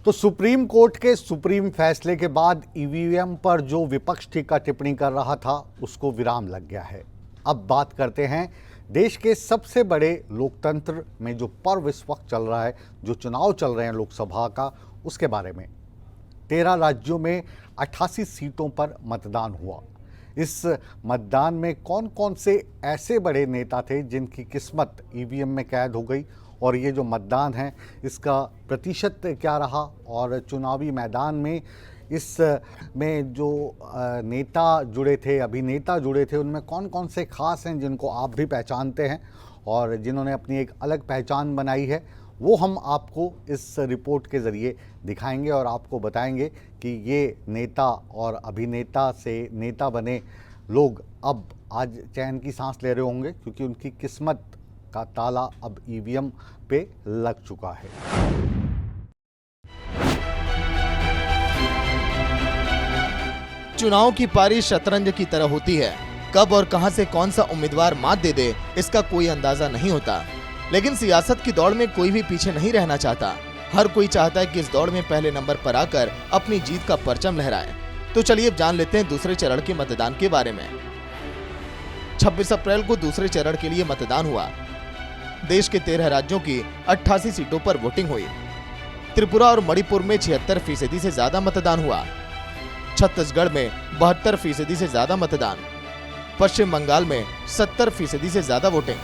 तो supreme court के supreme फैसले के बाद ईवीएम पर जो विपक्ष टीका टिप्पणी कर रहा था उसको विराम लग गया है। अब बात करते हैं देश के सबसे बड़े लोकतंत्र में जो पर्व इस वक्त चल रहा है, जो चुनाव चल रहे हैं लोकसभा का, उसके बारे में। 13 राज्यों में 88 सीटों पर मतदान हुआ। इस मतदान में कौन कौन से ऐसे बड़े नेता थे जिनकी किस्मत ईवीएम में कैद हो गई, और ये जो मतदान है इसका प्रतिशत क्या रहा, और चुनावी मैदान में इस में जो नेता जुड़े थे, अभिनेता जुड़े थे, उनमें कौन कौन से खास हैं जिनको आप भी पहचानते हैं और जिन्होंने अपनी एक अलग पहचान बनाई है, वो हम आपको इस रिपोर्ट के ज़रिए दिखाएंगे और आपको बताएंगे कि ये नेता और अभिनेता से नेता बने लोग अब आज चैन की सांस ले रहे होंगे, क्योंकि उनकी किस्मत का ताला अब ईवीएम पे लग चुका है। चुनाव की पारी शतरंज की तरह होती है। कब और कहां से कौन सा उम्मीदवार मात दे दे इसका कोई अंदाजा नहीं होता। लेकिन सियासत की दौड़ में कोई भी पीछे नहीं रहना चाहता। हर कोई चाहता है कि इस दौड़ में पहले नंबर पर आकर अपनी जीत का परचम लहराए। तो चलिए अब जान लेते हैं दूसरे चरण के मतदान के बारे में। 26 अप्रैल को दूसरे चरण के लिए मतदान हुआ। देश के 13 राज्यों की 88 सीटों पर वोटिंग हुई। त्रिपुरा और मणिपुर में 76% से ज्यादा मतदान हुआ। छत्तीसगढ़ में 72% से ज्यादा मतदान। पश्चिम बंगाल में 70% से ज्यादा वोटिंग।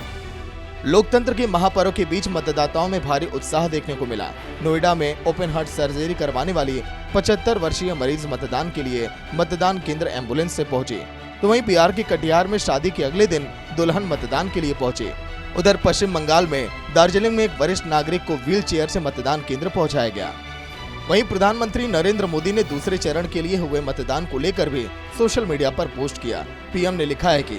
लोकतंत्र के महापर्व के बीच मतदाताओं में भारी उत्साह देखने को मिला। नोएडा में ओपन हार्ट सर्जरी करवाने वाली 75 वर्षीय मरीज मतदान के लिए मतदान केंद्र एम्बुलेंस से पहुंची। तो वहीं बिहार के कटिहार में शादी के अगले दिन दुल्हन मतदान के लिए पहुंची। उधर पश्चिम बंगाल में दार्जिलिंग में एक वरिष्ठ नागरिक को व्हील चेयर से मतदान केंद्र पहुंचाया गया। वहीं प्रधानमंत्री नरेंद्र मोदी ने दूसरे चरण के लिए हुए मतदान को लेकर भी सोशल मीडिया पर पोस्ट किया। पीएम ने लिखा है कि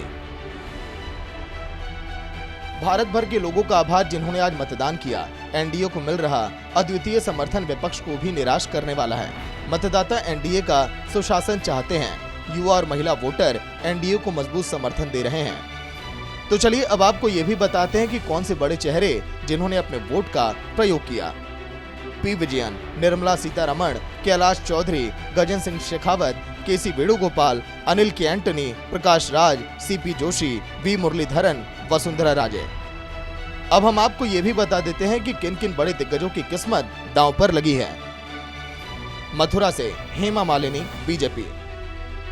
भारत भर के लोगों का आभार जिन्होंने आज मतदान किया। एनडीए को मिल रहा अद्वितीय समर्थन विपक्ष को भी निराश करने वाला है। मतदाता एनडीए का सुशासन चाहते हैं। युवा और महिला वोटर एनडीए को मजबूत समर्थन दे रहे हैं। तो चलिए अब आपको ये भी बताते हैं कि कौन से बड़े चेहरे जिन्होंने अपने वोट का प्रयोग किया। P Vijayan, Nirmala Sitharaman, Kailash Choudhary, Gajendra Singh Shekhawat, KC Venugopal, Anil K Antony, Prakash Raj, CP Joshi, V Muraleedharan, Vasundhara Raje. अब हम आपको ये भी बता देते हैं कि किन किन बड़े दिग्गजों की किस्मत दांव पर लगी है। मथुरा से हेमा मालिनी, बीजेपी।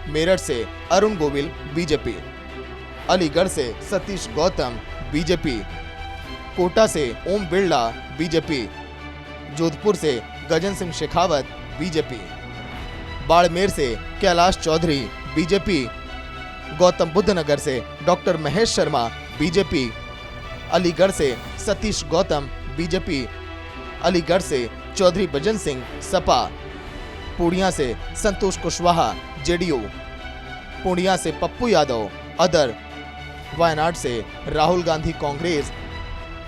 मेरठ से अरुण गोविल, बीजेपी। अलीगढ़ से सतीश गौतम, बीजेपी। कोटा से ओम बिरला, बीजेपी। जोधपुर से गजेंद्र सिंह शेखावत, बीजेपी। बाड़मेर से कैलाश चौधरी, बीजेपी। गौतम बुद्ध नगर से डॉक्टर महेश शर्मा, बीजेपी। अलीगढ़ से सतीश गौतम, बीजेपी। अलीगढ़ से चौधरी भजन सिंह, सपा। पूर्णिया से संतोष कुशवाहा, जेडीयू। पूर्णिया से पप्पू यादव, अदर। वायनाड से राहुल गांधी, कांग्रेस।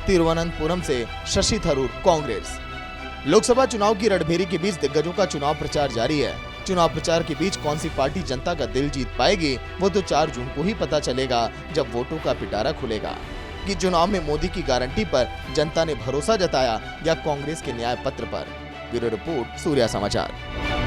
तिरुवनंतपुरम से शशि थरूर, कांग्रेस। लोकसभा चुनाव की रणभेरी के बीच दिग्गजों का चुनाव प्रचार जारी है। चुनाव प्रचार के बीच कौन सी पार्टी जनता का दिल जीत पाएगी वो तो 4 जून को ही पता चलेगा, जब वोटों का पिटारा खुलेगा कि चुनाव में मोदी की गारंटी पर जनता ने भरोसा जताया या कांग्रेस के न्याय पत्र पर। ब्यूरो रिपोर्ट, सूर्या समाचार।